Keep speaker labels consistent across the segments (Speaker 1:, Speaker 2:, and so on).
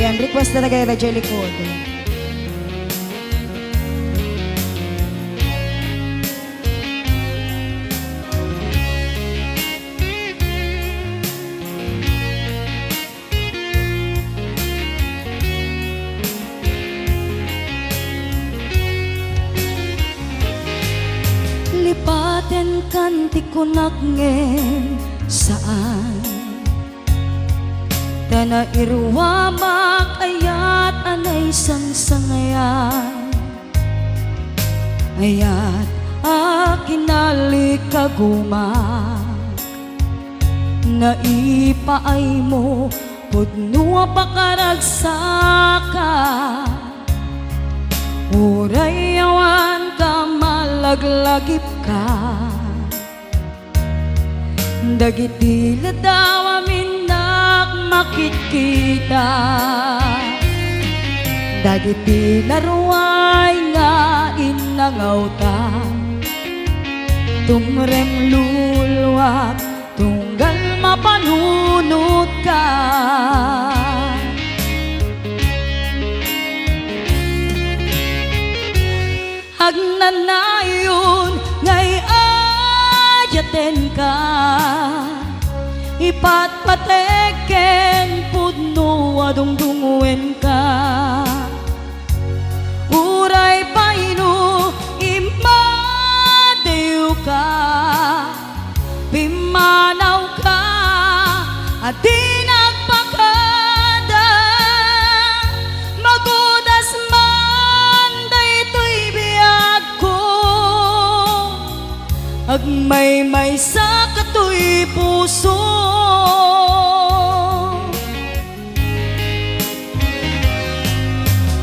Speaker 1: Ayan, request na kay Rajeli Code.
Speaker 2: Lipaten kanti kunak ngen saan Tana irwa makayat anay sang-sangayan Ayat akinalik kagumak Naipaay mo pudnua pakaragsaka Uray awan ka malaglagip ka Dagiti ladaw aminak makikita Dagiti laruay nga inangaw ta Tumrem lulwak tunggal mapanunod ka Agnanayon ngay ayaten ka Ipatpateken pudno adungdunguen ka Uray paino imadew ka Pimanaw ka adi nagpakada Magudas man daytoy biyag ko Agmay-may sa katoy puso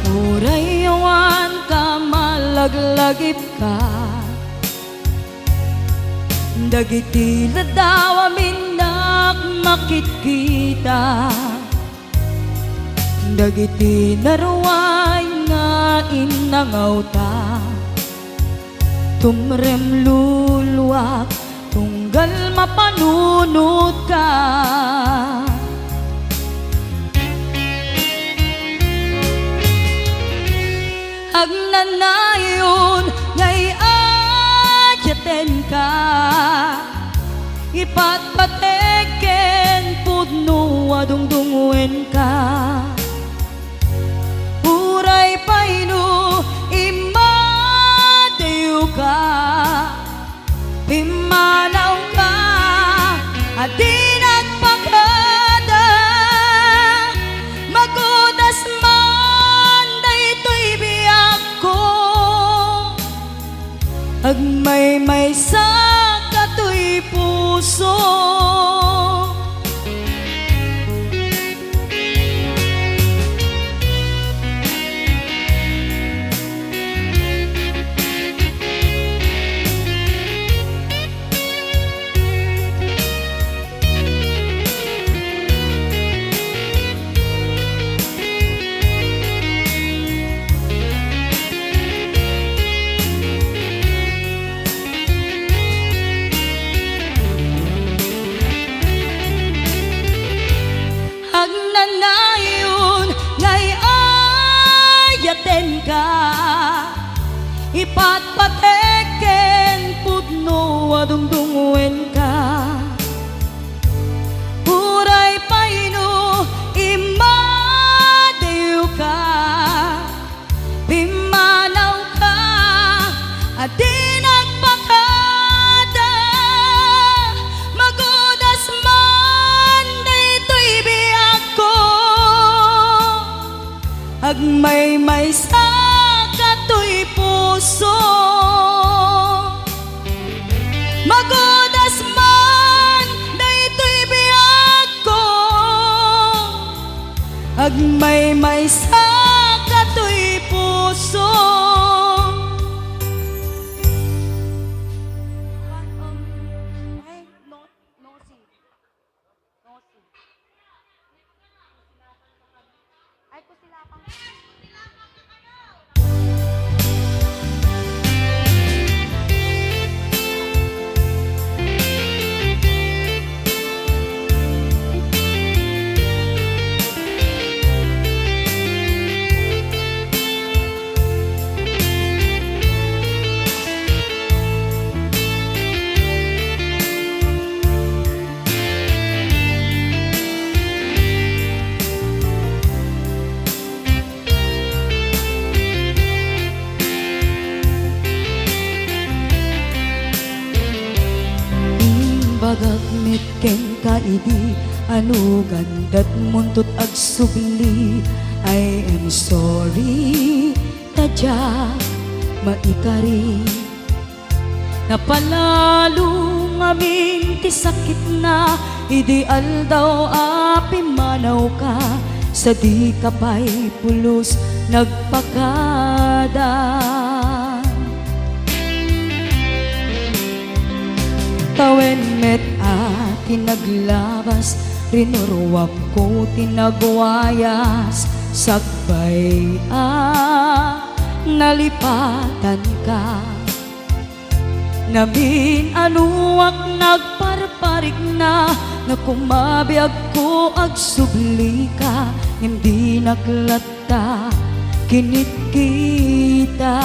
Speaker 2: Uray awan ka malaglagip ka Dagiti ladaw aminak makikita Dagiti naruay nga inangaw ta Tumrem lulwak tunggal mapanunod ka Agnanayon ngay ayaten ka Ipatpateken pudno adungdunguen ka Uray paino imadew ka Pimanaw ka adi nagpakada Magudas man daytoy biyag ko Agmay-may sa katoy puso Agnanayon ngay ayaten ka Ipatpateken pudno adungdunguen ka Uray paino imadew ka Pimanaw ka adi nagpakada Magudas man daytoy biyag ko Agmay-may sa katoy puso Magudas man daytoy biyag ko Agmay-may sa katoy puso Ay, kusilapang ken ka idi ano gandat muntot ag subli. I am sorry tadya maikari napalalo aming ti sakit na ideal daw api manaw ka sa di kapay pulos nagpakada. Tawen met tinaglabas rinuruwap ko tinagwayas sakbay nalipatan ka namin anuak nagparparik na kumabiyag ko ag subli ka hindi naglata kinit kita.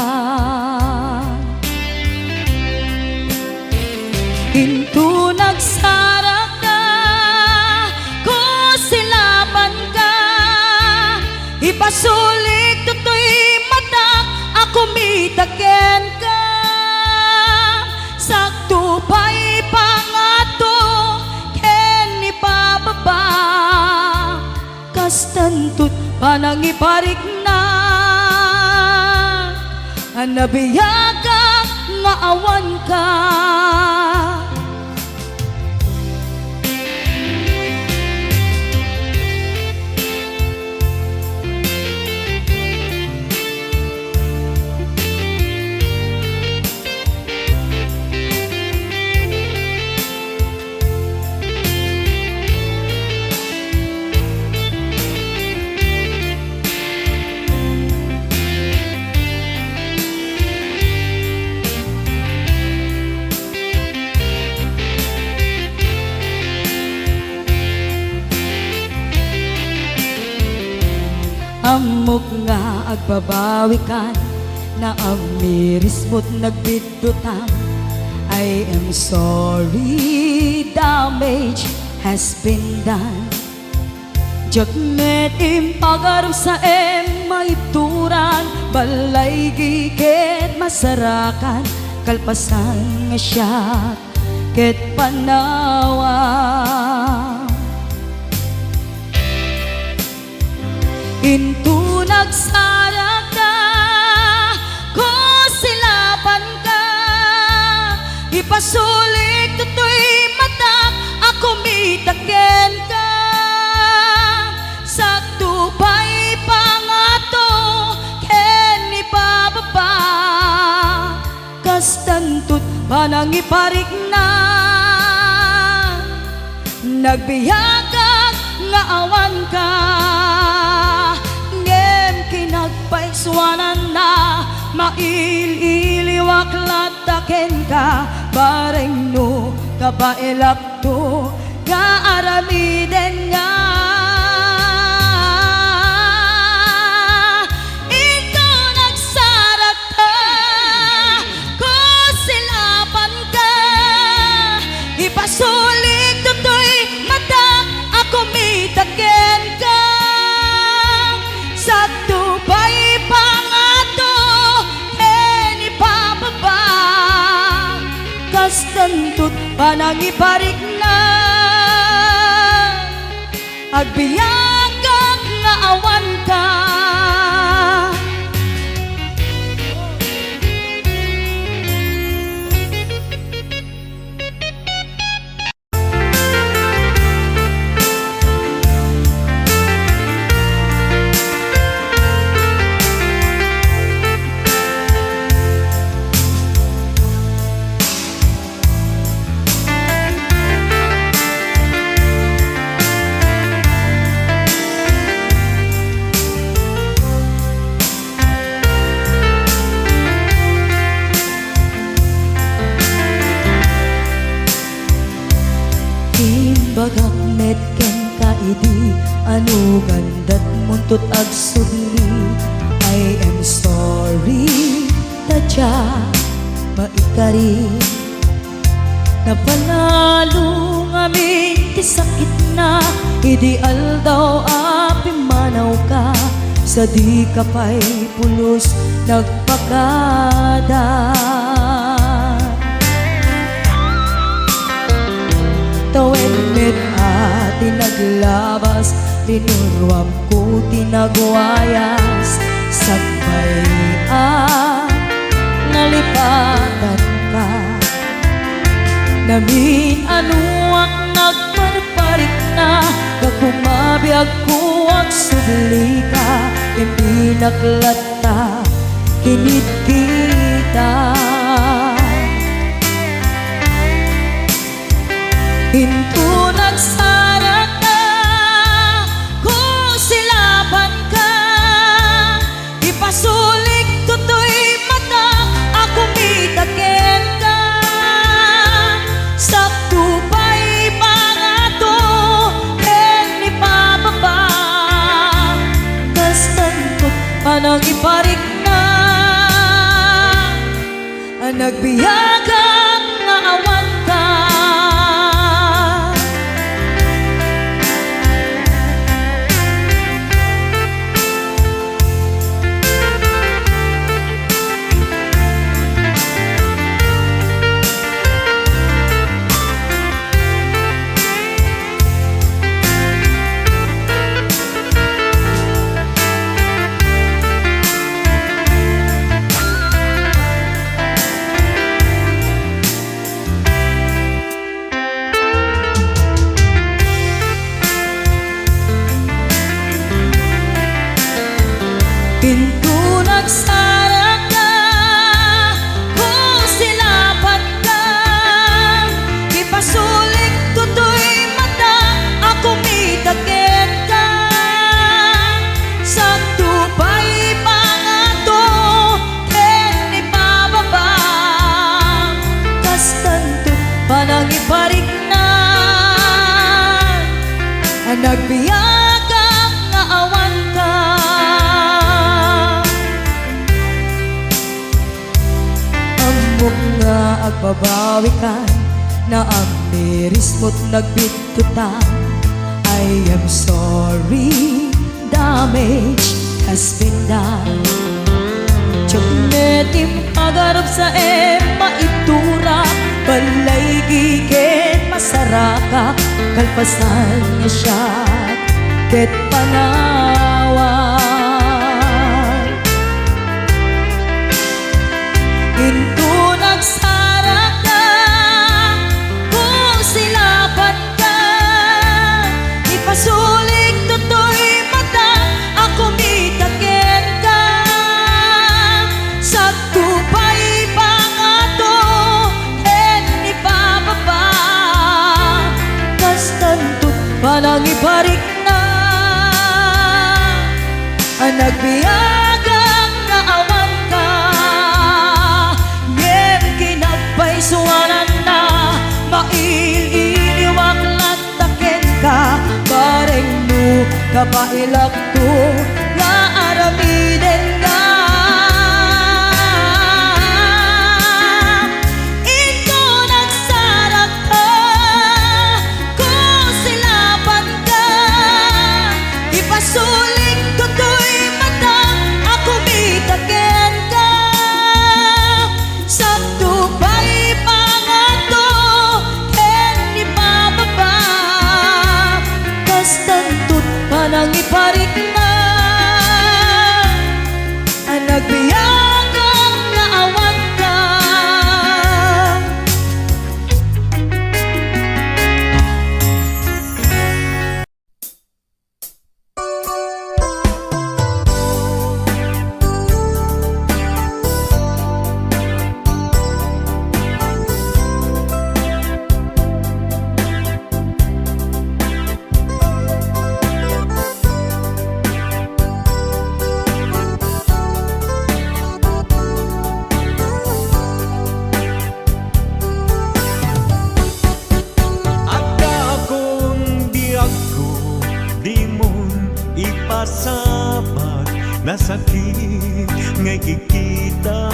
Speaker 2: Hinto nagsarap ka, ko silapan ka, ipasulik tutoy matak, ako mitaken ka. Sakto pa'y pangato, ken ipababa, kastantut panangiparik na, anabiyaga nga awan ka. Amok nga agbabawikan na amiris mo't nagbidutang. I am sorry, damage has been done. Jagmet impagaram sa maituran, balay giket masarakan, kalpasan nga siya ket panawa. Into nagsarap ka, ko silapan ka, ipasulik tutoy matak, ako mitaken ka. Sakto pa'y pangato, ken ipababa, kastantut panangiparik na, nagbiyagag nga awan ka. Kinagpaiswanan na maililiwak lataken ka bareng no kabailak to nga aramiden nga. Ikaw nagsarat ka, ko silapan ka, ipasulik tutoy mata, ako mitaken ka. Sakto pa'y pangato, ken ipababa, kastantut panangiparik na, agbiyagan nga awan ka. Bagak met ken ka idi ano gandat muntot ag subli. I am sorry tadya maikari napalalo ngamin ti sakit na ideal daw api manaw ka sa di kapay pulos nagpakada. Tawid mit at tinaglabas, tinuruam ko tinagwayas. Sagbay nalipatan ka. Namin ano ang nagparparik na, kakumabiyag ko ang subli ka. Hindi naklata, kinit kita. Hinto nagsara ka, kung silaban ka. Ipasulik tutoy mata, ako mitakin ka. Sakto pa'y pangato, ni pababa. Kastan ko panang iparik na, nagbiyagang naawan ka. Pinto nagsara ka, kung silaban ka. Ipasulik tutoy mata, ako mitakin ka. Sakto pa'y pangato, ni pababa. Kastanto panang iparik na, nagbiyagang naawan ka. Nga agbabawi ka, na ang miris mo't nagbitutan. I am sorry, damage has been done. Tiyagnetim agarap sa maitura, balay gigen masaraka. Kalpasan niya siya, ket panawan. Hinto nagsara ka, kung silaban ka. Ipasulik tutoy mata, ako mitakin ka. Sakto pa'y pangato, ni pababa. Kastantot palang iparik na, nagbiyagang naawan ka. Suwanan na, maililiwag latakin ka. Bareng mo, kapailak to, nga aramiden ka. Ito nagsara ka, kung silaban ka. Ipasulik tutoy mata, ako mitakin ka. Sakto pa'y pangato, ni pababa. Kastantot panang iparik na, nagbiyagang naawan ka.
Speaker 3: Sabat na sakit ngay kikita.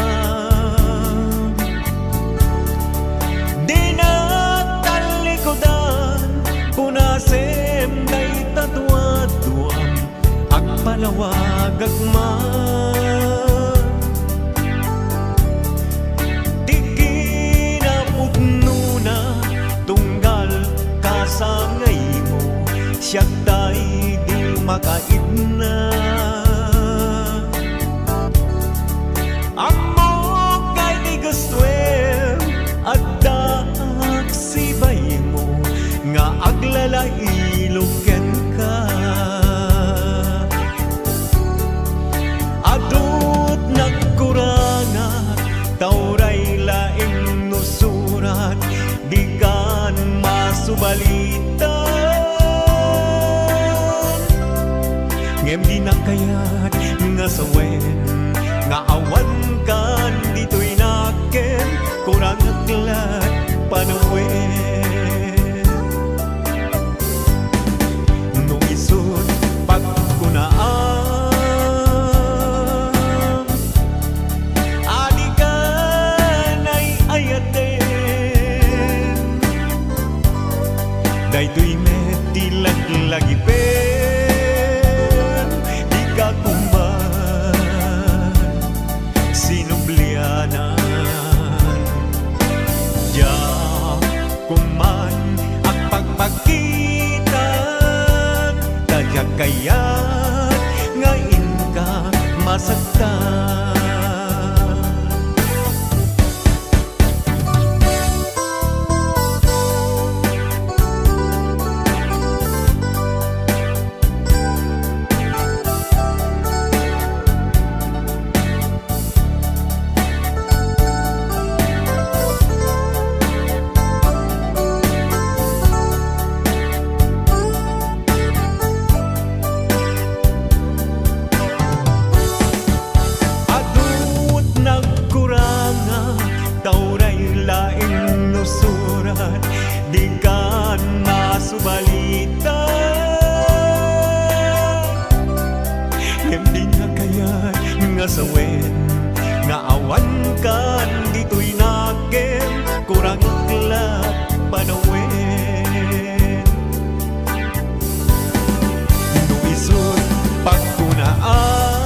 Speaker 3: Di na talikodan, punasem ngay tatuaduan, agpalawag agman. Di kinapugno na tunggal ka siya tay di makaidna. Amo kay di gustuin at dagsibay mo nga aglalailuken ka. Adut nagkurangat tauray laing nusurat di kan masubalitan. Ngem di na kayat nga sawen nga awan kan dito'y naken kurang aglat panawen. No isod pagkunaan adi ka na'y ayaten daytoy met di lagi pen di ka kumban sinublianan. Ya kuman ang pagpakitan tadya kayat ngayon ka masagtan. Tauray laing nusurat di kan masubalitan. Ngem di nga kayat nga sawen nga awan kan dito'y naken kurang aglat panawen. No isod pagkunaan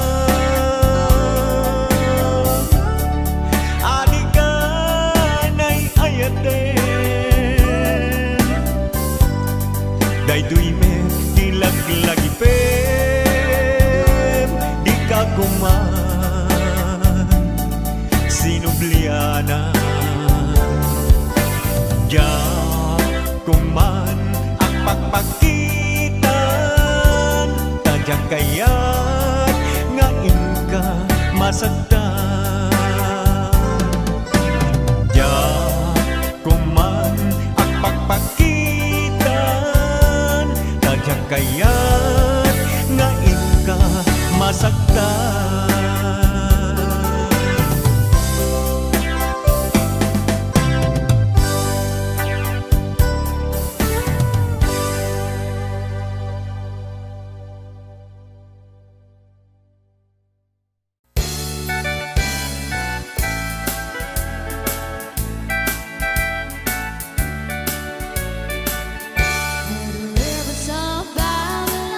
Speaker 3: daytoy met di lagi pen di ka kuman sinublianan. Ya kuman ang pagpakitan tadya kayat ngayon ka masagtan. Ya kuman ang pagpakitan tadya kayat ngayon ka masagtan.
Speaker 2: The rivers of Babylon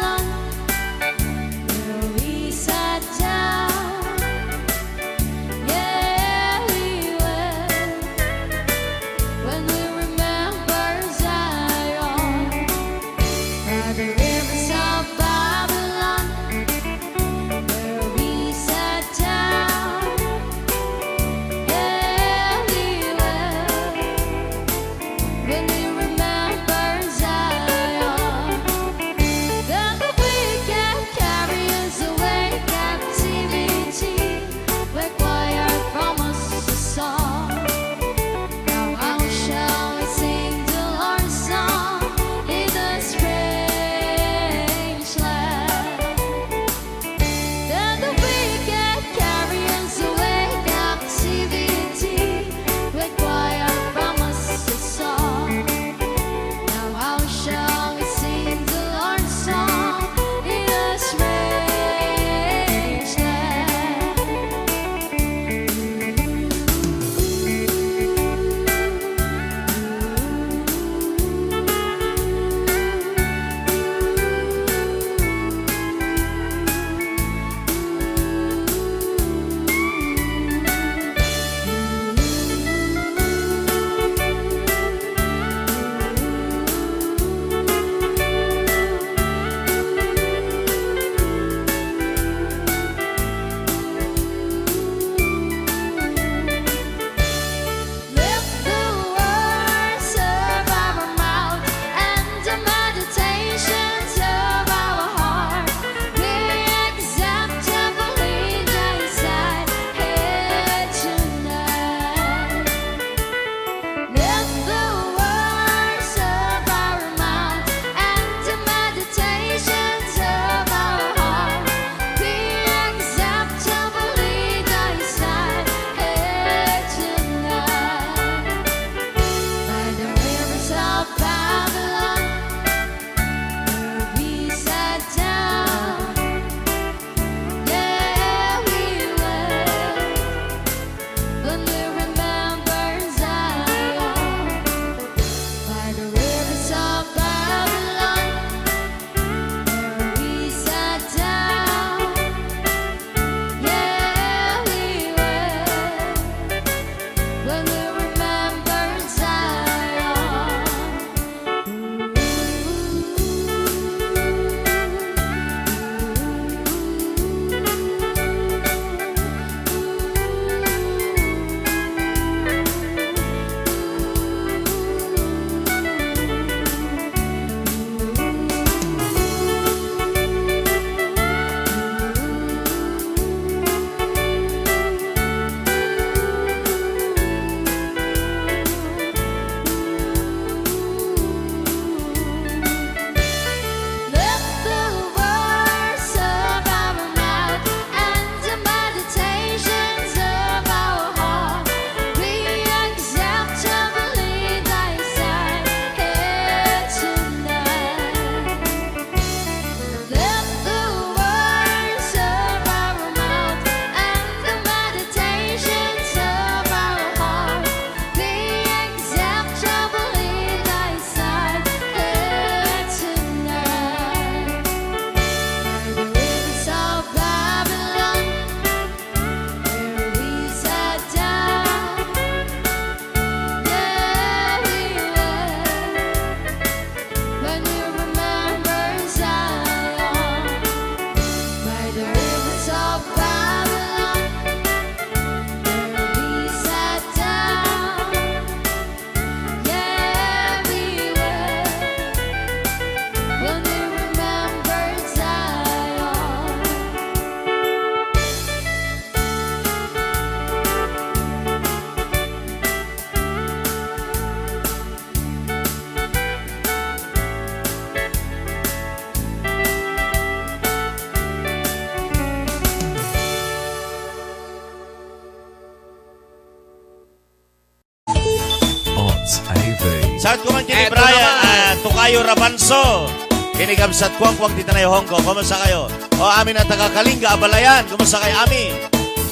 Speaker 4: Tukayo Rabanso. Kinigamsat kwang-kwang dito na yung Hong Kong. Kumusta kayo? O amin ang taga-Kalinga, Abalayan. Kumusta kayo, amin?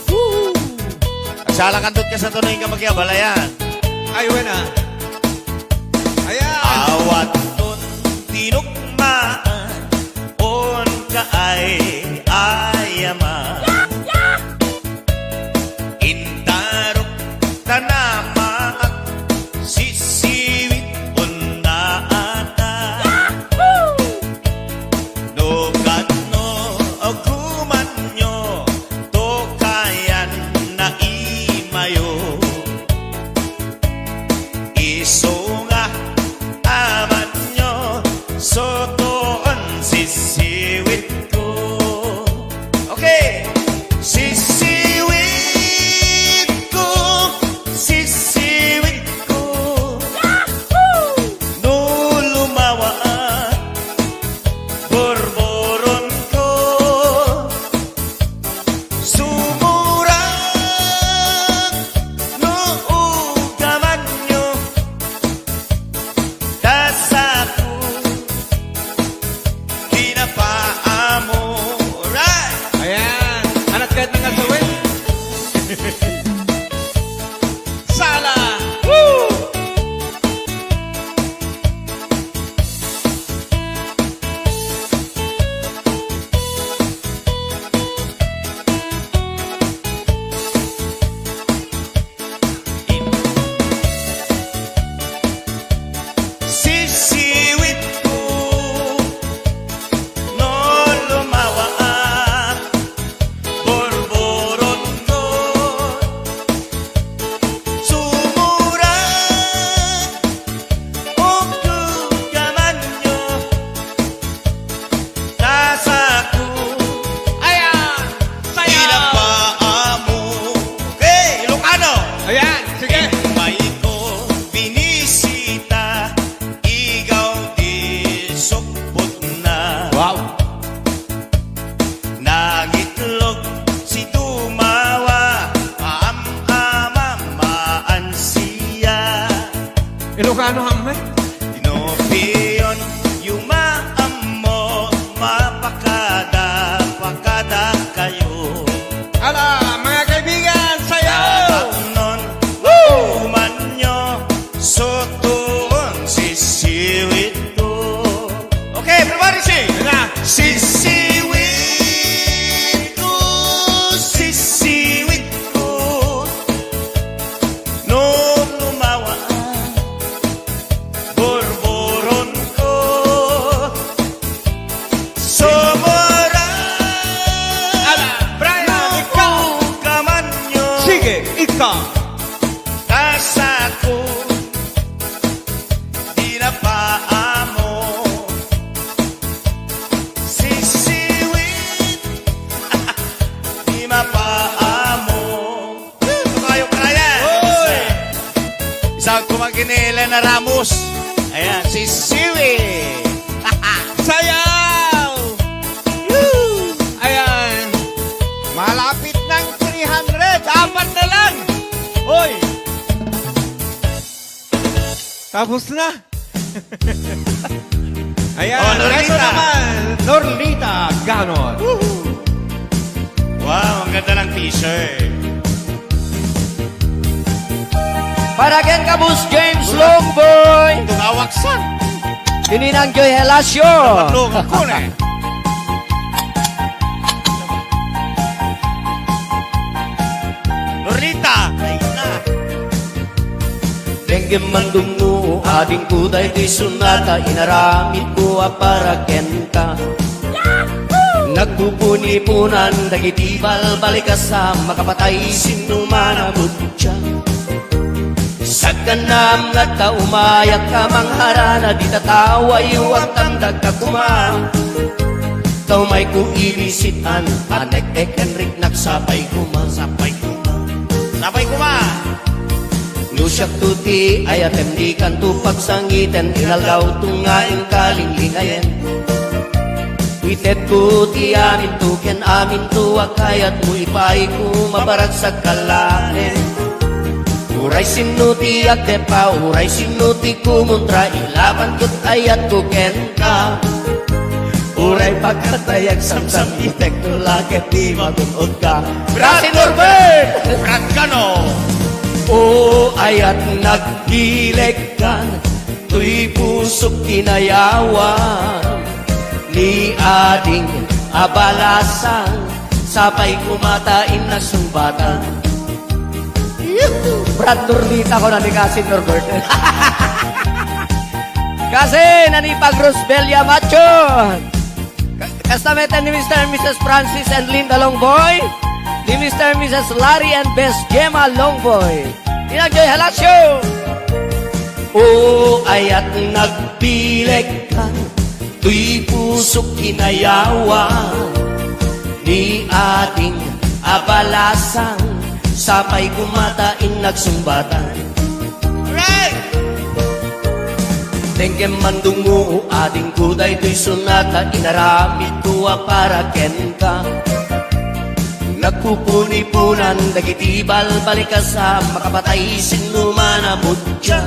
Speaker 4: Woo! Agsalakandot ka sa tunoy ka mag-Abalayan.
Speaker 3: Ay, wena. Ayan.
Speaker 4: Awat nun tinukmaan on ka ay ayaman. Intarok tanama sisiwit on na ata. Nugat no aguman nyo to kayan na imayo. Iso nga aman nyo sotoon sisiwit ko. Okay. Sisiwit ko, sisiwit ko. No lumawa borboron ko. Sumurang no ugaman nyo dasaku pinapaamo. Right!
Speaker 3: Ayan. Anak kahit ng asawin. Sala. Woo!
Speaker 4: Sisiwit ko no lumawa borboron ko. Sumura o kugaman nyo nasaku.
Speaker 3: Ayan. Sayaw.
Speaker 4: Pinapaamo. Okay, Ilocano.
Speaker 3: Ayan. Sige.
Speaker 4: May ko binisita, ikaw di sukpot na.
Speaker 3: Wow.
Speaker 4: Nagitlog si Tumawa, maam-amamaan siya.
Speaker 3: Ilocano hamay.
Speaker 4: Tinopiyon, yumaam mo, mapakada kayo.
Speaker 3: Ala, mga kaibigan, sayaw.
Speaker 4: Nun, uman nyo, sotoon sisiwit ko. Okay, everybody sing!
Speaker 3: Ayan na.
Speaker 4: Sisiwit ko, sisiwit ko. No lumawa, borboron ko. Somora,
Speaker 3: Ala, Brian, ikaw.
Speaker 4: kaman nyo.
Speaker 3: Sige, ikaw.
Speaker 4: Kasako, di na paamo. Sisiwit, di mapaamo. Ito kayo karayan.
Speaker 3: Oy.
Speaker 4: Isang kumaginila na Ramos. Ayan, sisiwit.
Speaker 3: Sayaw. Woo! Ayan. Malapit ng 300. Apat na lang. Hoy. Tapos na. Ayan.
Speaker 4: Oh, Norlita.
Speaker 3: Ito naman. Norlita Ganon.
Speaker 4: Wow, ang ganda ng t-shirt.
Speaker 1: Para ken kabus James Longboy.
Speaker 4: Tungawaksan.
Speaker 1: Kininang Joy Helasio.
Speaker 4: Matlungan ko na. Norlita. Ay na.
Speaker 5: Dengue mandungu ading kuday di sunata inaramid ko para kenta. Nagpupuni-punan dagitibal balikasa makapatay sinumana butya. Sa kanam nga taumayak ka mangharana di tataway huwag tamdag ka kuma. Tau may ku ibisitan anek Enrik nagsapay kuma.
Speaker 4: Sapay kuma. Sapay kuma.
Speaker 5: Nusyak tuti ayatem di kanto pagsangiten inalgaw tungaing kalinglingayen. Itet ko ti amin tu ken amin tu akayat mo ipay ko mabarag sa kalahin. Uray sinuti at depa, uray sinuti kumuntra, ilaban ko't ayat ko ken ka. Uray pagkatayag samsam itek no lakit di magunod ka. Brasi Norbert!
Speaker 4: Brad Cano!
Speaker 5: O ayat nagdileg kan, tuy pusok kinayawan, ni ading abalasan, sabay kumatain na sumbatan.
Speaker 1: Brad Nordita ko na ni Kasi Norbert. Kasi nanipag Rosbelia Macho. Kastamete ni Mr. and Mrs. Francis and Linda Longboy. Ni Mr. and Mrs. Larry and Best Gemma Longboy. Inagjoy Halasyo.
Speaker 5: O ayat nagbileg ka, tuy pusok kinayawan, ni ating abalasan, sabay kumatain nagsumbatan.
Speaker 4: Right!
Speaker 5: Tengkem mandungo ading kuday tuy sunata, inaramit ko para ken ka. Nagpupuni-punan, dagitibal balikasa, makapatay sinumanabot siya.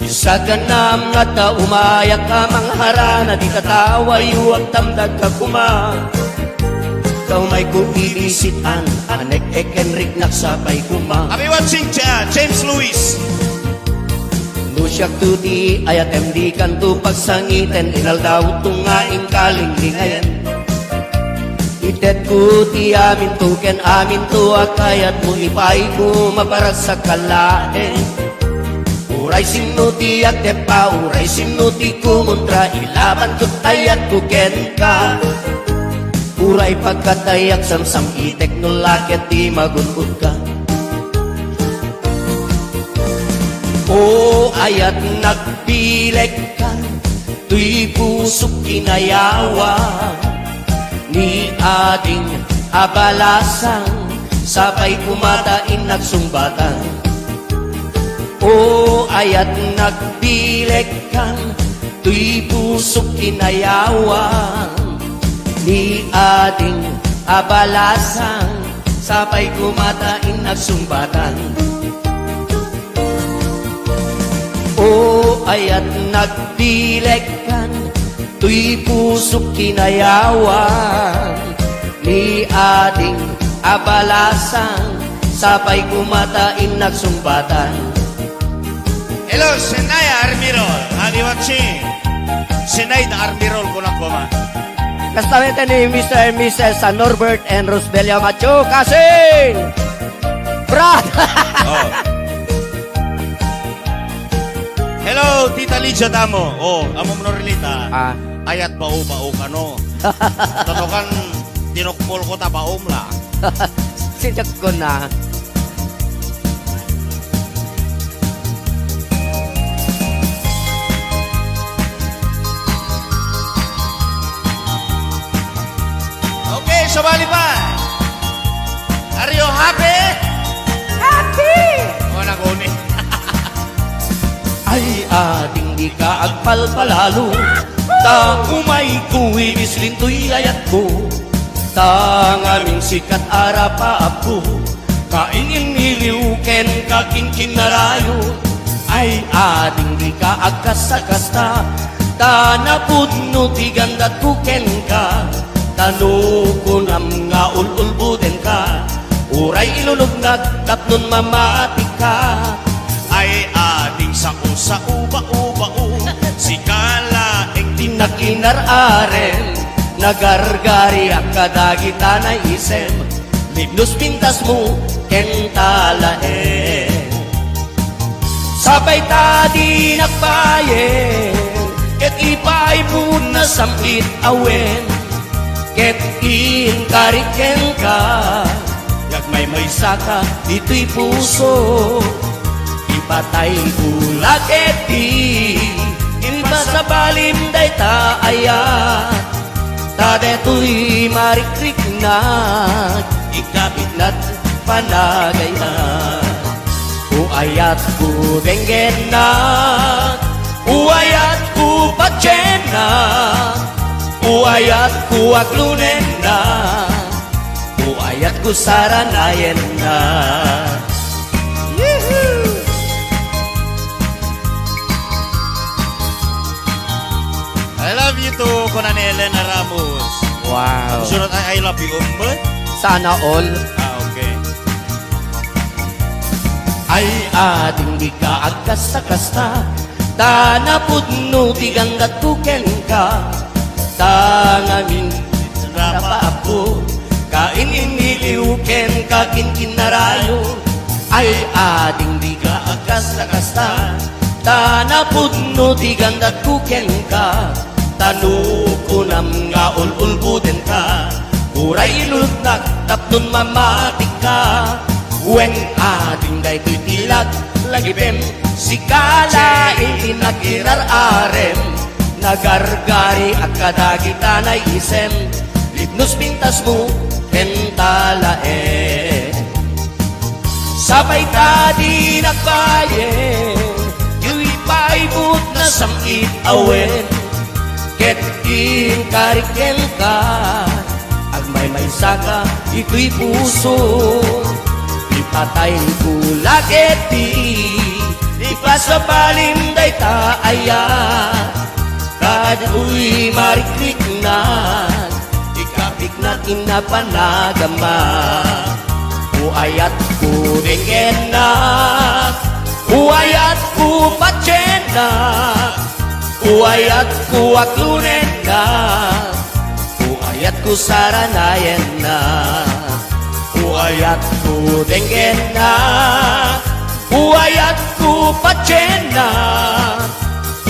Speaker 5: Isa ka nam nga ta umayak ka mangharana, di katawa yuwag tamdag ka kuma. Kau may kuilisitan, anek Enric nagsabay kuma.
Speaker 4: Kami watching James Luis.
Speaker 5: Nusyak tuti ayat MD kan tu pagsangiten, inaldaw tungaing kalinglingayan. Itet ko ti amin tu ken amin tu akayat mo ipay ko maparag sa kalae. Uray sinuti at depa, uray sinuti kumuntra, ilaban ko't ayat ko ken ka. Uray pagkatayak samsam itek no lakit di magunod ka. O ayat nagpileg ka, tuy pusok kinayawan, ni ading abalasan, sabay kumatain nagsumbatan. O ayat nagpileg ka, tuy pusok kinayawan, ni ading abalasan, sabay kumatain nagsumbatan. O ayat nagdileg kan, tuy pusok kinayawan, ni ading abalasan, sabay kumatain nagsumbatan.
Speaker 4: Hello, Senaya Armirol. Kami watching. Senayda Armirol ko na kuma.
Speaker 1: Kastamete ni Mr. and Mrs. Norbert and Rosbelia Macho. Kasi Brad.
Speaker 4: Oh. Hello, Tita Lydia Damo. Oh, amo mo relita. Ayat bao ka no. Tatokan tinukpol ko ta baom la.
Speaker 1: Sinyak ko na.
Speaker 4: Okay, sabali pa. Are you happy?
Speaker 2: Happy!
Speaker 4: O, naguni.
Speaker 5: Ay ating di ka agpalpalalo, ta umay kuwibis lintoy ayat ko, ta ngaming sikat arapa ako, kaingin niliw ken kaking kinarayo. Ay ating di ka agkasakasta, ta napudno ti gandat ko ken ka, tano ko nam nga ululbuden ka, uray ilulugnag tapnon mamati ka.
Speaker 4: Ay ading sa uba-uba-u, si kalaeng
Speaker 5: Tinakinararen, nagargari ang kadagita na isem, libnos pintas mo, kentalaen. Sabay tadi nagbayen, ket ipay po na sampit awen, ket inkariken ka, yagmay may saka, dito'y puso. Ipatay ulakit di, iba sa balim day ta ayat, ta deto'y marikrik na, ikapit na't panagayan. Uayat ko denggen na, uayat ko patyen na, uayat ko aglunen na, uayat ko saranayen na.
Speaker 4: to ko na ni Elena Ramos.
Speaker 1: Wow.
Speaker 4: Sunod ay I love you, umbot.
Speaker 1: Sana all.
Speaker 4: Okay.
Speaker 5: Ay ading di ka agkasta-kasta, tanapudno tigang gatuken ka, tangamin rapa ako, kain iniliuken ka kinkinarayo. Ay ading di ka agkasta-kasta, tanapudno tigang gatuken ka, tanukunam nga ululbuden ka, uray ilulutnak tapnon mamatik ka. Wen ading day titilag lagipem, sikala inagirar-arem, nagargari at kadagitanay isem, libnos pintas mo kentalae. Sabay tadi nagbayen, yu'y paibot na samit awen, ket kariken ka, agmay may saka ito'y puso. Ipatay ko lageti, di pa sa balim day taaya, kadu'y mariklik na, ikapik na inapanagama. Uayat ko dengen na, uayat ko patsen na, uayat ko aklunen na, uayat ko saranayen na. Uayat ko dengen na, uayat ko patsen na,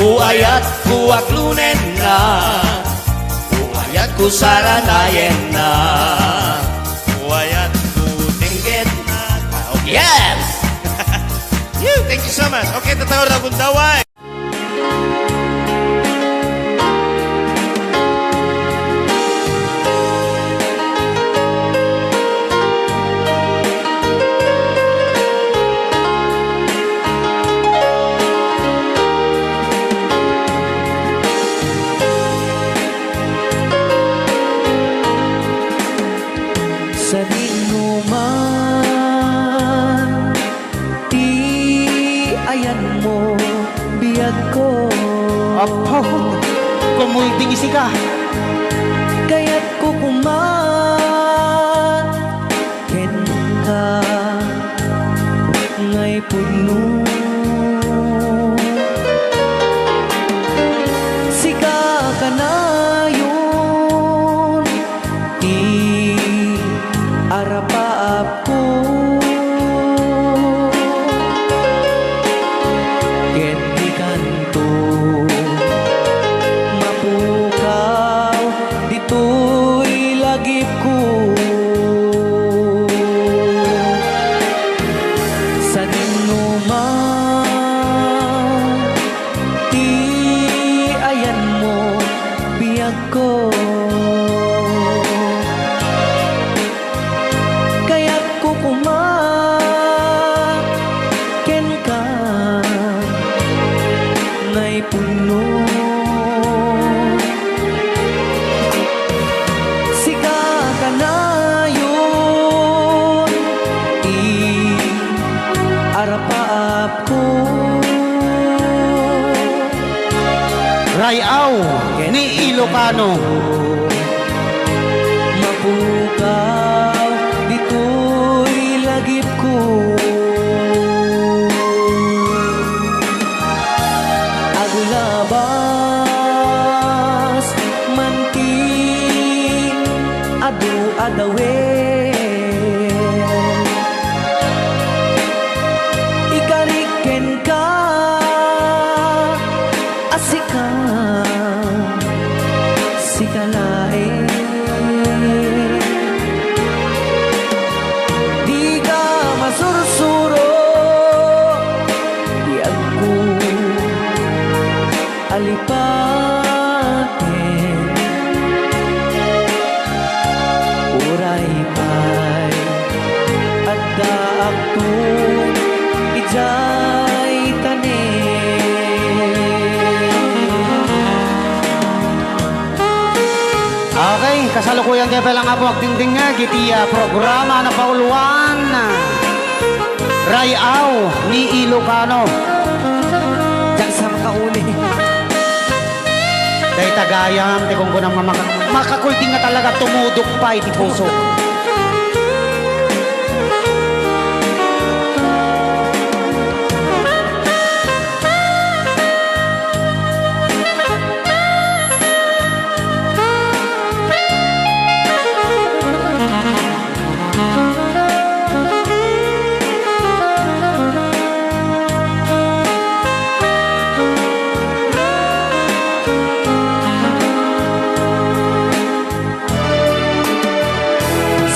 Speaker 5: uayat ko aklunen na, uayat ko saranayen na,
Speaker 4: Uwayat ko.
Speaker 5: dengen na.
Speaker 4: Okay.
Speaker 5: Yes!
Speaker 4: Thank you so much. Okay, tatawag na kung daway.
Speaker 2: Sa dinuman, di ayan mo biyag ko.
Speaker 3: Apo, kumulting isi ka.
Speaker 2: Kaya't ko kuman, ken ka ngay puno. Sika ka na yun, arapaap ko, ken di kanto mapukaw, dito'y lagip ko. Sa dinuman, di ayan mo biyag ko. Kaya't ko kumaken ka ngay puno. Sika ka na yun, arapaap ko.
Speaker 3: Rayaw ni Ilocano.
Speaker 2: Mapukaw, dito'y lagip ko. Agulabas, manting, adu-adawen. Ikariken ka, asika, sikalae. Di ka masursuro, di ako alipatin. Uray pa'y at daak to, ijay tanin.
Speaker 3: Okay, kasalukuyan kayo palang apo agdingding nga gitiya programa na pauluan. Rayaw ni Ilocano.
Speaker 2: Diyan sa makauli.
Speaker 3: Dahil tagayam, di kung kunang makakulting nga talaga tumudok pa iti puso.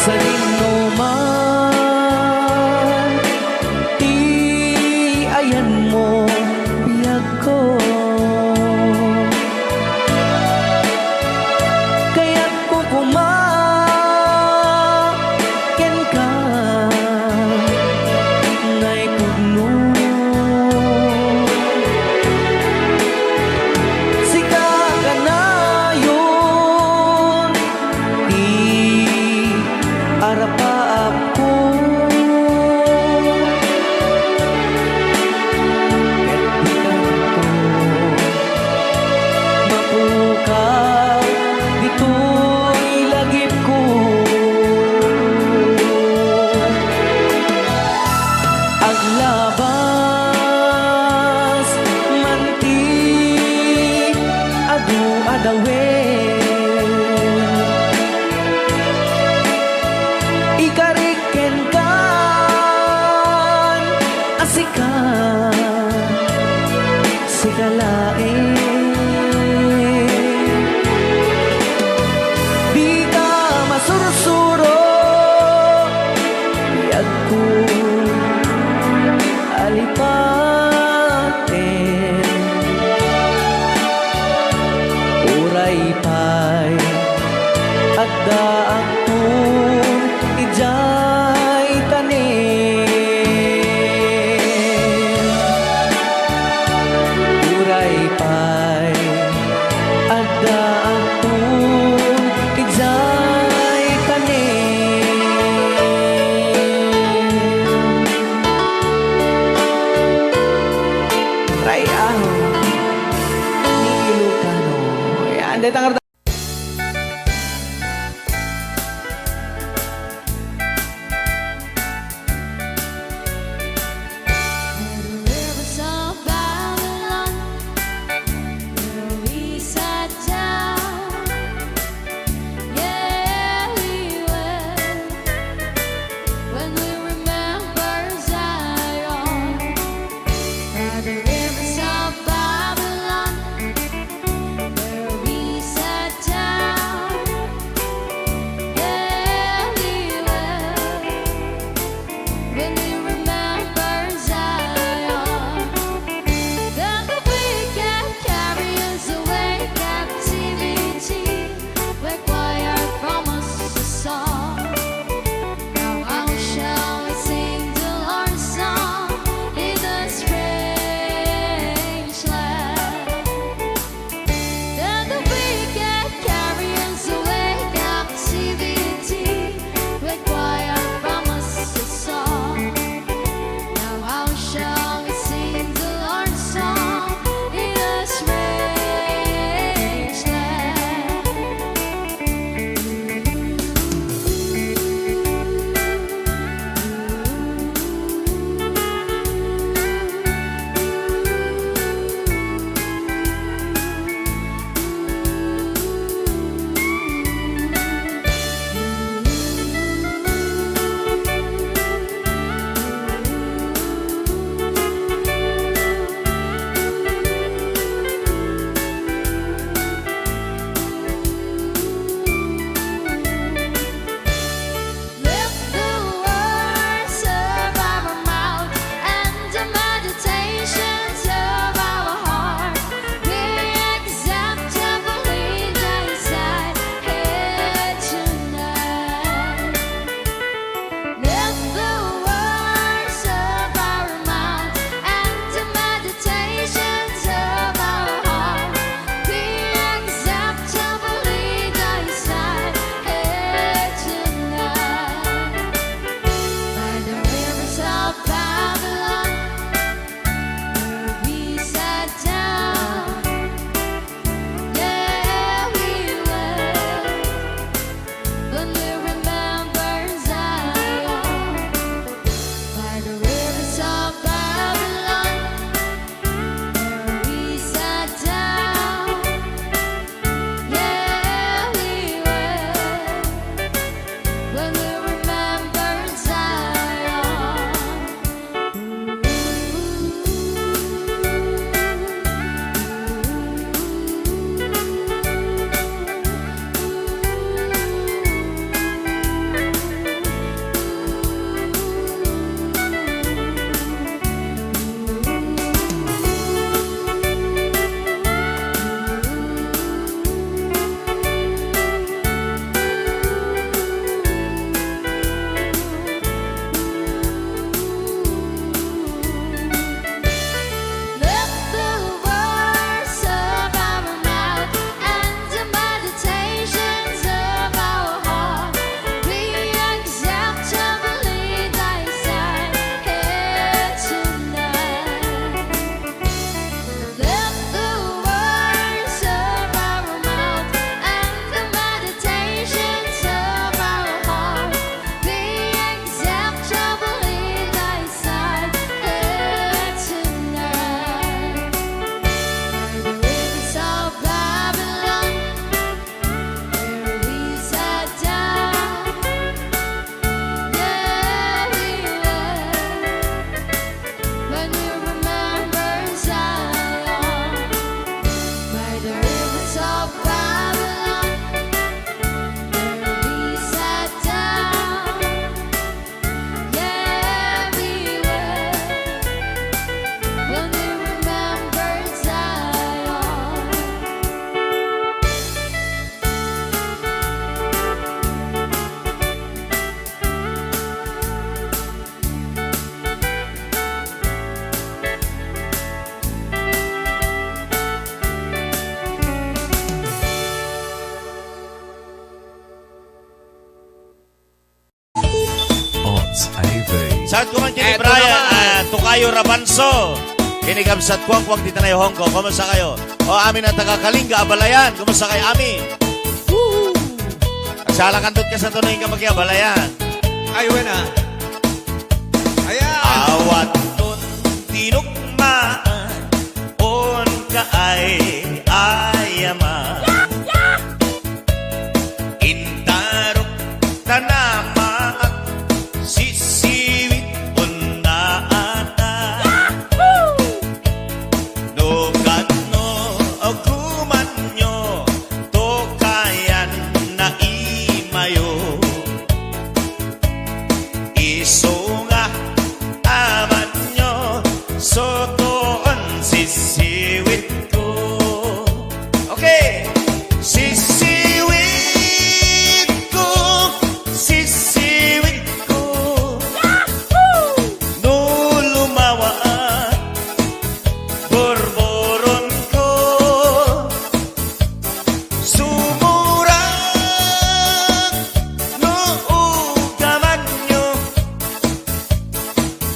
Speaker 2: Sa man, ayan mo biyag ko. Kaya't kukumaken ka ngay pugno. Sika ka na yun, arapa ako. Mapukaw dito'y lagip ko. Aglabas manti adu-adawen. Ikariken kan asikan sigalain. Di ka masursuro biyag ko alipaten. Uray pa'y adda ako ijay tanin. Uray pa'y adda ako ijay tanin. Ray ahon ni Ilocano. Yan, detang
Speaker 6: Rivers of Babylon, where we sat down. Yeah, we will, when we remember Zion. By the rivers of Babylon, where we sat
Speaker 4: Saat ko man kini
Speaker 5: Eto
Speaker 4: Brian,
Speaker 5: naman.
Speaker 4: Tukayo Rabanso. Kinigamsat kwang-kwang dito na Hong Kong. Kumusta kayo? O amin ang taga-Kalinga, Abalayan. Kumusta kayo, amin? Woo! Agsalakandot ka sa tunoy ka Abalayan.
Speaker 5: Ay, wena. Ayan.
Speaker 4: Awat ton tinukmaan on ka ay ayaman. Intarok tanama at sisiwit on na ata. No kano o kumanyo to kayan na imayo. Iso nga aman nyo sotoon sisiwit ko. Okay. Sisiwit ko, sisiwit ko. No lumawa borboron ko. Sumura no ugaman nyo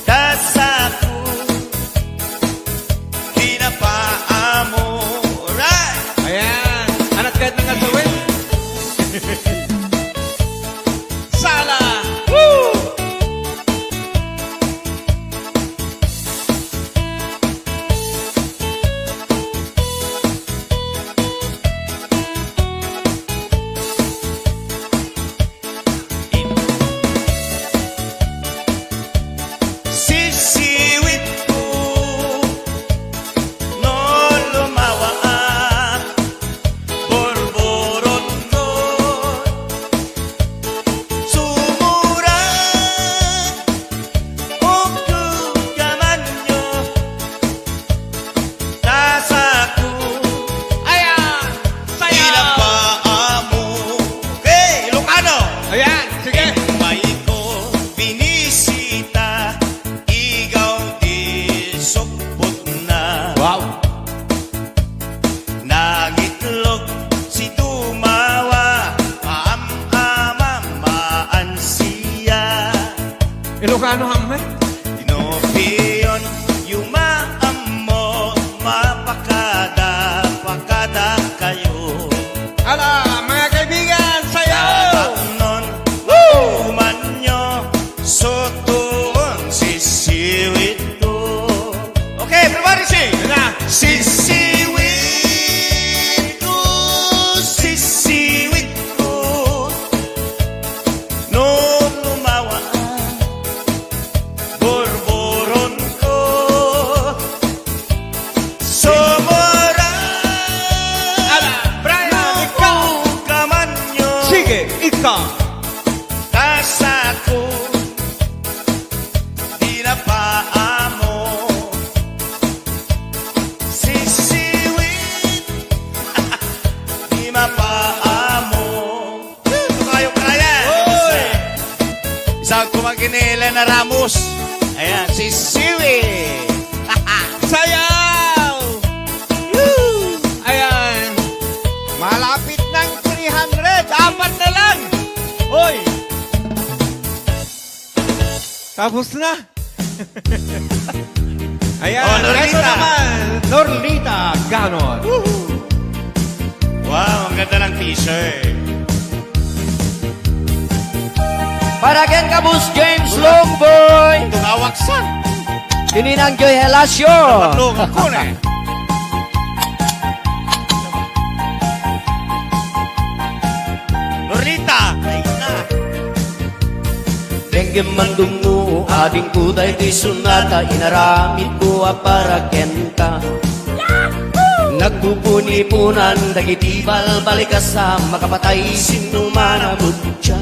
Speaker 4: dasaku pinapaamo. Right!
Speaker 5: Ayan. Anak kahit ng asawin. Sala. Woo!
Speaker 4: Sisiwit ko no lumawa borboron ko. Sumura o kugaman nyo nasaku
Speaker 5: Ayan. Sayaw.
Speaker 4: pinapaamo. Okay, Ilocano.
Speaker 5: Ayan. Sige.
Speaker 4: May ko binisita, ikaw di sukpot na.
Speaker 5: Wow.
Speaker 4: Nagitlog si Tumawa, maam-amamaan siya.
Speaker 5: Ilocano hamay.
Speaker 4: Tinopiyon, yumaam mo, mapakada kayo.
Speaker 5: Ala, mga kaibigan, sayaw.
Speaker 4: Nun, mauman nyo, sotoon sisiwit ko. Okay, everybody sing!
Speaker 5: Na.
Speaker 4: Sisiwit ko, sisiwit ko. No lumawa, borboron ko. Somora,
Speaker 5: Ala, Brian, ikaw.
Speaker 4: kaman nyo.
Speaker 5: Sige, ikaw.
Speaker 4: Kasako di na paamo. Sisiwit di mapaamo. Ito kayo kaya. Isang kumaginila na Ramos. Ayan, sisiwit.
Speaker 5: Sayaw. Ayan. Malapit ng 300. Apat na lang. Hoy. Tapos na. Ayan.
Speaker 4: Oh, Norlita.
Speaker 5: Ito naman. Norlita Ganon.
Speaker 4: Wow, ang ganda ng t-shirt.
Speaker 1: Para ken Kabus James Longboy.
Speaker 4: Tungawaksan.
Speaker 1: Kininang Joy Helasio.
Speaker 4: Patlong ko na. Norlita. Ay na.
Speaker 1: Dengue mandungu ading kuday di sunata inaramid ko para kenta. Nagpupuni-punan dagiti balik sa makapatay sinumana butya.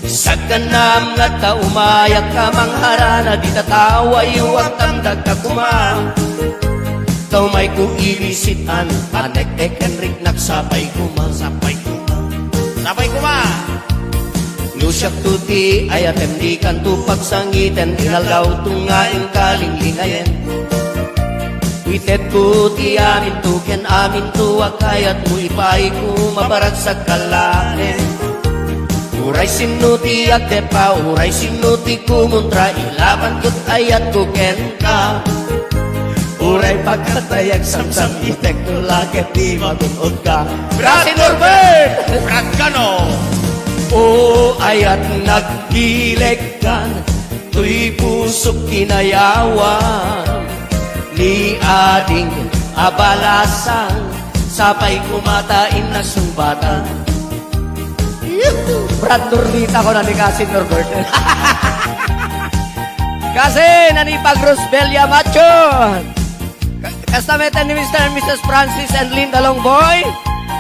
Speaker 1: Sa kanam nga ta umayak ka mangharana di tataway huwag tamdag ka kuma. Tau may ku ibisitan anek Enrik nagsapay kuma.
Speaker 4: Sapay kuma. Sapay kuma.
Speaker 1: Nusyak tuti ayatem di kanto pagsangiten inalgaw tungaing kalinglingayen. Witet ko ti amin to ken amin to akayat mo ipay ko mabarag sa kalanen. Uray sinuti agdepa, uray sinuti kumuntra, ilaban ko't ayat ko kenta. Uray pagkatayag samsam itek ko lakit di magunod ka. Brasi Norbert!
Speaker 4: Brad Cano!
Speaker 1: O ayat nagbileg kan, tuy pusok kinayawan. Ni ading abalasan, sabay kumatain na sumbatan. Brad Norbita ko na ni Kasin Norbert. Kasi nanipag Rosbelia Macho. Kastameta ni Mr. and Mrs. Francis and Linda Longboy.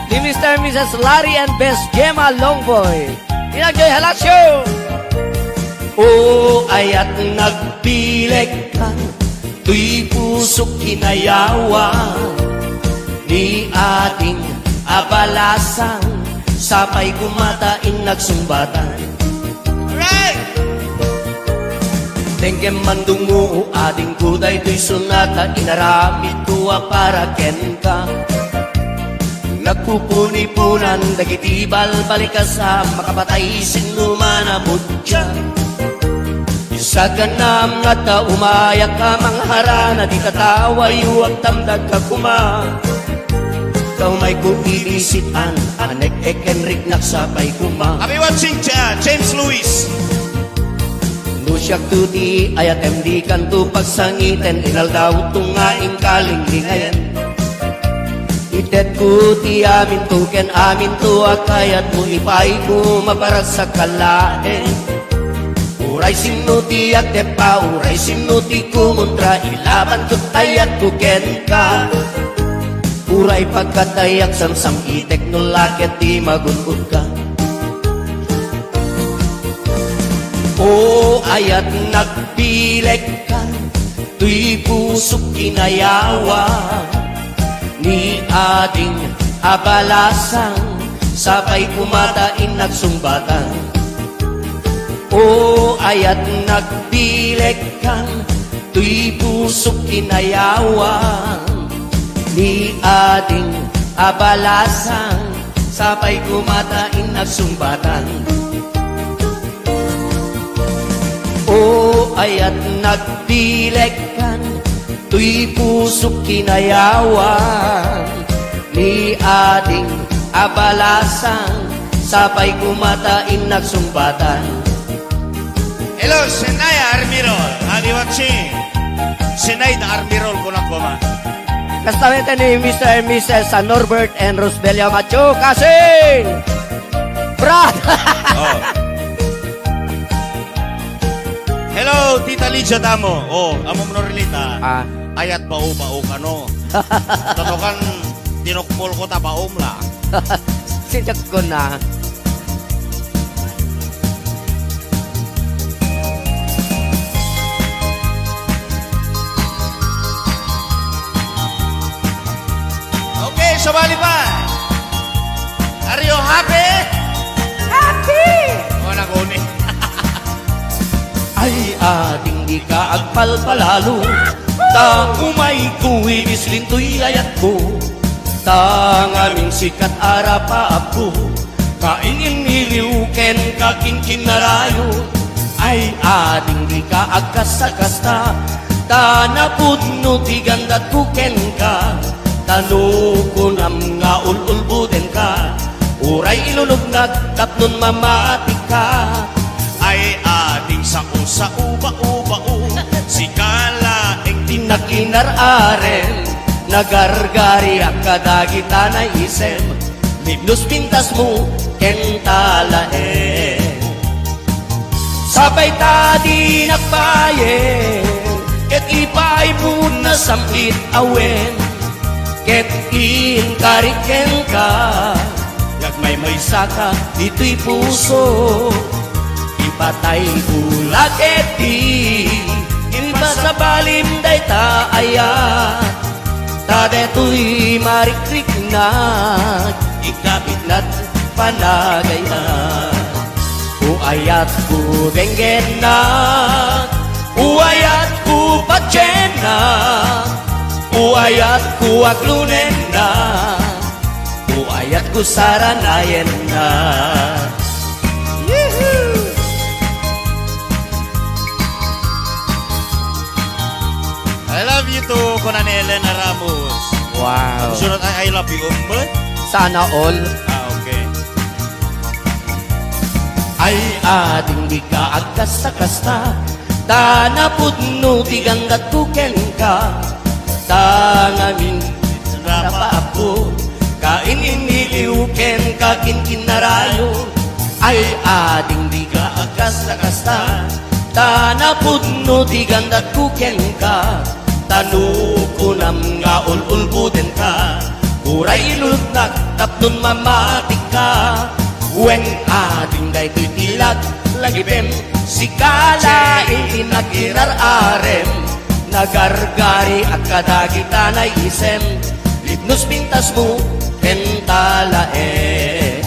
Speaker 1: Ni Mr. and Mrs. Larry and Best Gemma Longboy. Inagjoy halasyo. O ayat nagbileg ka, tuy pusok kinayawan. Ni ating abalasang, sabay kumatain nagsumbatan.
Speaker 4: Right!
Speaker 1: Tengkem mandungu ading kuday tuy sunata, inaramid tuwa para ken ka. Nagpupuni-punan dagitibal balikasa, makapatay sinumanabot siya. Sa ganam nga ta umayak ka mangharana, di kataway huwag tamdag ka kuma. Ikaw may kuibisitan, anek Enric nagsabay kuma.
Speaker 4: Kami watching James Lewis.
Speaker 1: Nusyak tuti ayat MD kanto pagsangiten, inal daw tungaing kalinglingayan. Itet ko ti amin to ken amin to akayat mo ipay ko maparat sa kalain. Uray sinuti at depa, uray sinuti kumuntra, ilaban ko tayat ko ken ka. Uray pagkatayak samsam itek no lakit di magunod ka. O ayat nagbileg ka, tuy pusok kinayawan. Ni ading abalasang, sabay kumatain nagsumbatan. O ayat nagbileg ka, tuy pusok kinayawan. Ni ading abalasang, sabay kumatain nagsumbatan. O ayat nagbileg ka, tuy pusok kinayawan. Ni ading abalasang, sabay kumatain nagsumbatan.
Speaker 4: Hello, Senay Armirol. Kami watching. Senay na Armirol ko lang kuma.
Speaker 1: Kastameta ni Mr. and Mrs. Norbert and Rosbelia Macho. Kasing! Brad!
Speaker 4: Oh. Hello, Tita Lydia Damo. Oh, amo mo relita. Ayat bau ka no. Tatokan tinukpol ko ta baum la.
Speaker 1: Sinyak ko na.
Speaker 4: Okay, sabali pa. Are you happy?
Speaker 2: Happy!
Speaker 4: O, naguni.
Speaker 1: Ay ating di ka agpalpalalo, ta umay kuwi islintoy ayat ko. Ta ngaming sikat arapa ako, kaingin iliw ken kaking kinarayo. Ay ating di ka agkasta-kasta, ta napudno ti gandat ko ken ka. Tano ko nam nga ululbuden ka, uray ilulugnag tapnon mamati ka.
Speaker 4: Ay ating sa uba-uba-u, si Kala eng
Speaker 1: Tinakinar-aren, nagargari ang kadagita na isem, libnos pintas mo, kentalaen. Sabay tadi nagbayen, ket ipay po na sampit awen, ket inkariken ka, gagmay-may saka dito'y puso. Ipatay bulag eti, inba sa balim day taaya, ta deto'y marikrik na, ikabit na't panagayan. Uayat ko denggen na, uayat ko patyen na, uayat ko aglunen na, uayat ko saranayen na.
Speaker 4: I love you too, Kunan Elena Ramos.
Speaker 1: Wow.
Speaker 4: Sunod ay I love you, Umbet.
Speaker 1: Sana all.
Speaker 4: Okay.
Speaker 1: Ay ading di ka agkasta-kasta, tanapudno tigandat tuken ka, tangamin rapa ako, kain iniliuken kakin kinarayo. Ay ading di ka agkasta-kasta, tanapudno tigandat tuken ka, tanukunam nga ululbuden ka, uray inulutnak tapnon mamatik ka. Weng ading day titilak lagipem, sikala itinagirar arem, nagargari akadagita na isem, libnos pintas mo kentalae.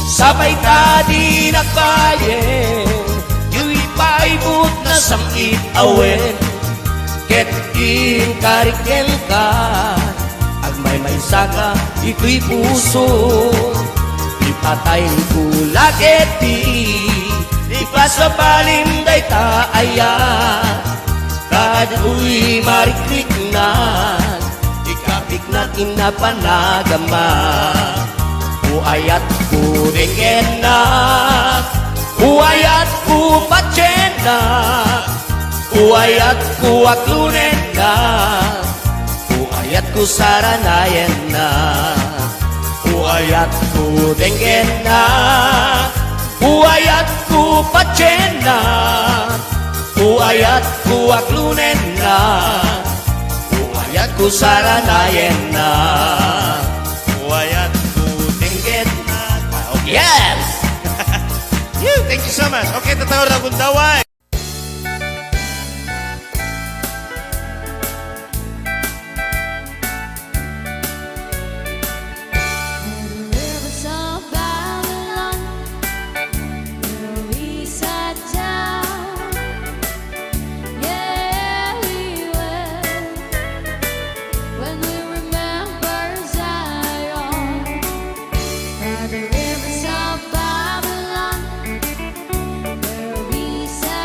Speaker 1: Sabay ka di nagbayen, yu'y paibot na samit awen, ket inkariken ka, agmay-may saka ito'y puso. Ipatayin ko lagit di pa sa balim day taaya, kadu'y mariklik na, ikapik na inapanagama. Uayat ko dengen na, uayat ko patyen na, uayat ko aklunen na, uayat ko saranayen na. Uayat ko dengen na, uayat ko patyen na, uayat ko aklunen na, uayat ko saranayen na.
Speaker 4: Uwayat ko dengen na. Okay.
Speaker 1: Yes!
Speaker 4: Thank you so much. Okay, tatawag na kung daway.
Speaker 6: Rivers of Babylon, where we sat down. Yeah, we will. When we remember Zion, by the rivers of Babylon, where we sat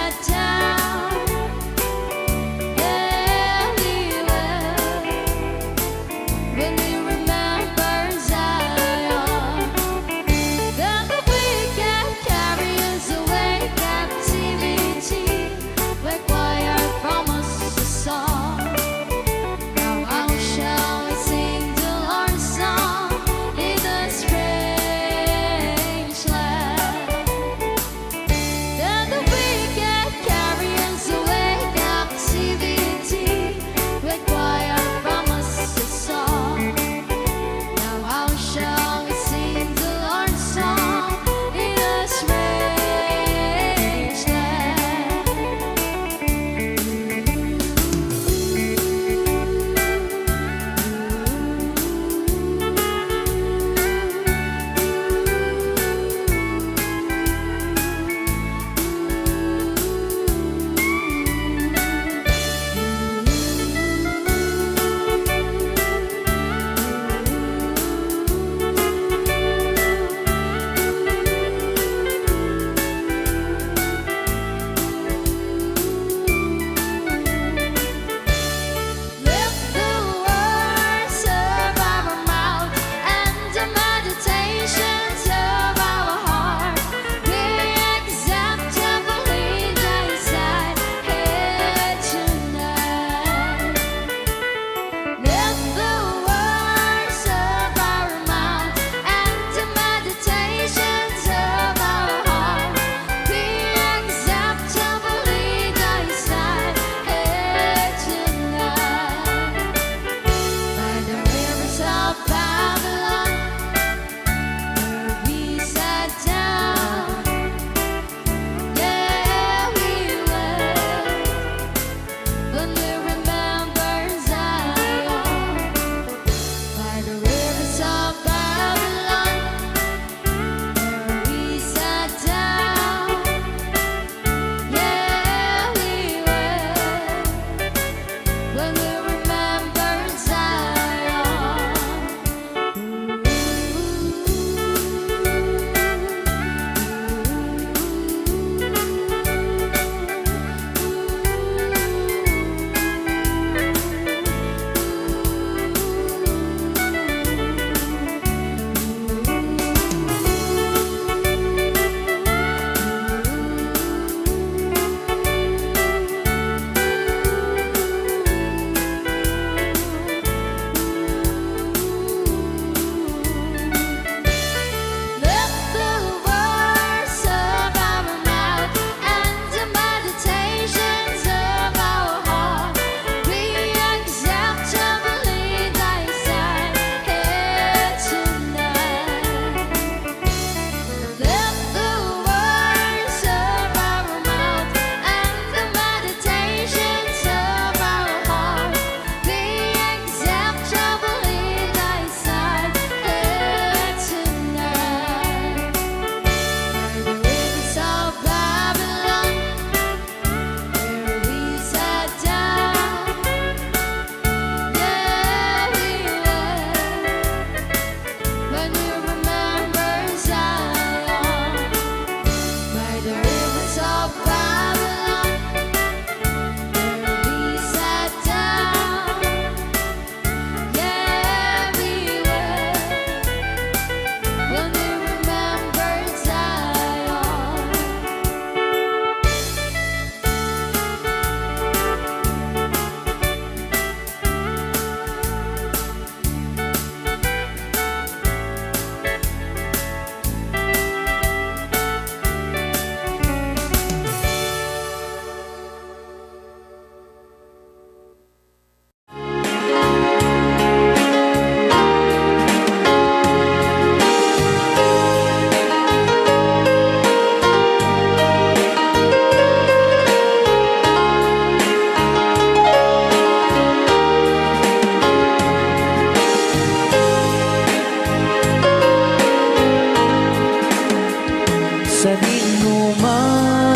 Speaker 2: sa dinuman,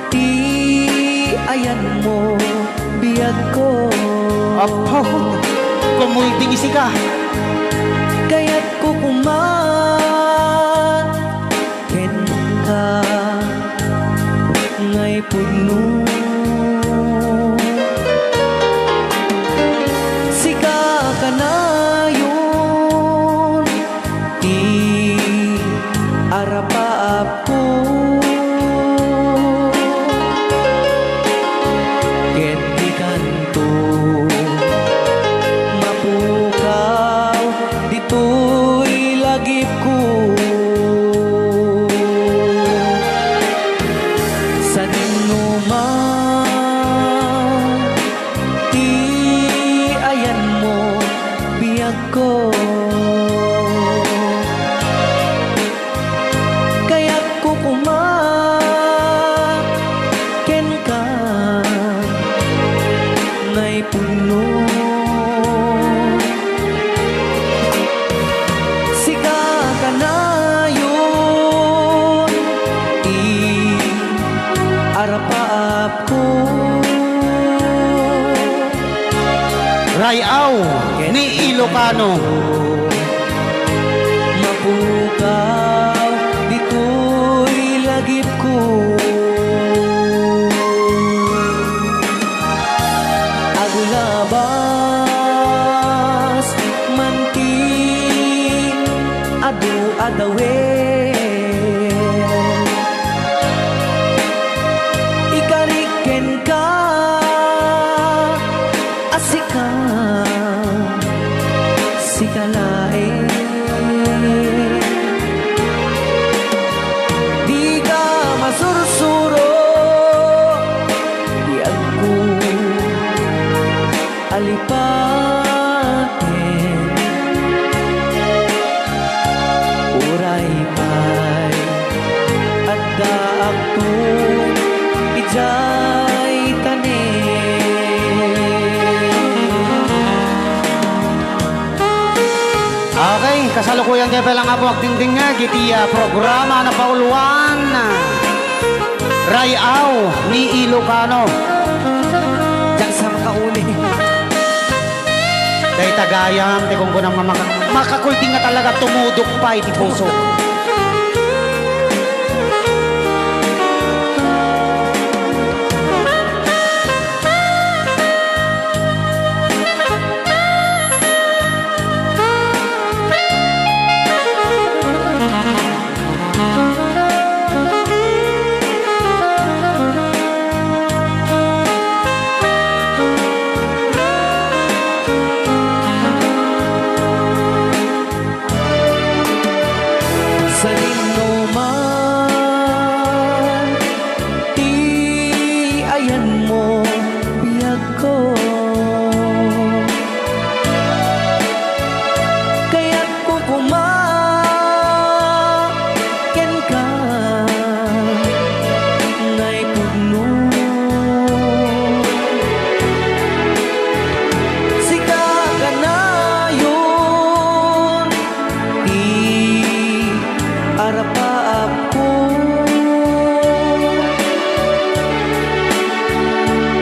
Speaker 2: ti ayan mo biyag ko.
Speaker 3: Apo, kumulting isi ka.
Speaker 2: Kaya't ko ken ka ngay puno. Sika ka na yun, ti arapaap ko. Ken di kanto mapukaw, dito'y lagip ko. Sa dinuman, ti ayan mo biyag ko. Kaya't ko ken ka ngay puno. Sika ka na yun, arapaap ko.
Speaker 3: Rayaw ni Ilocano.
Speaker 2: Mapukaw, dito'y lagip ko. Aglabas, manti, adu-adawen. Ikariken ka, asika, sikalae. Di ka masursuro, di ako alipatin. Uray pa'y at daak to ijay tanin.
Speaker 3: Okay, kasalukuyan kayo lang nga po agdingding nga gitiya programa na pauluan. Rayaw ni Ilocano.
Speaker 2: Diyan sa makauli.
Speaker 3: Dahil tagayam, di kung kunang makakulting nga talaga tumudok pa iti puso.
Speaker 2: Sa dinuman, ti ayan mo biyag ko. Kaya't ko ken ka ngay puno. Sika ka na yun, ti arapaap ko.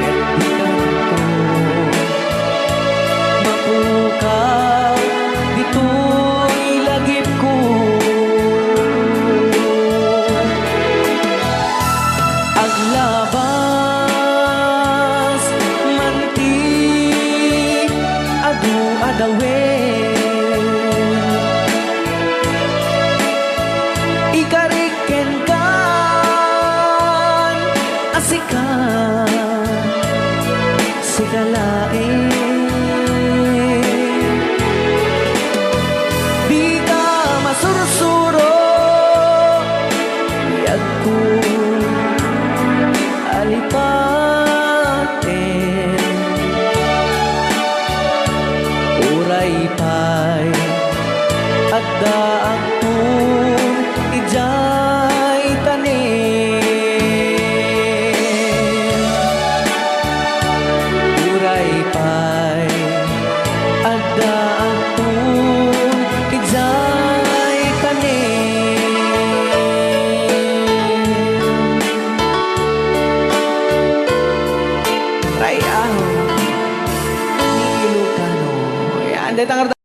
Speaker 2: Ket di kanto mapukaw, dito'y lagip ko. Aglabas, manti, adu-adawen. Ikariken kan, asika, sikalae. Di ka masursuro, biyag ko alipatin. Uray pa'y at daak to ijay tanin. Uray pa'y at daak to ijay tanin.
Speaker 3: tangar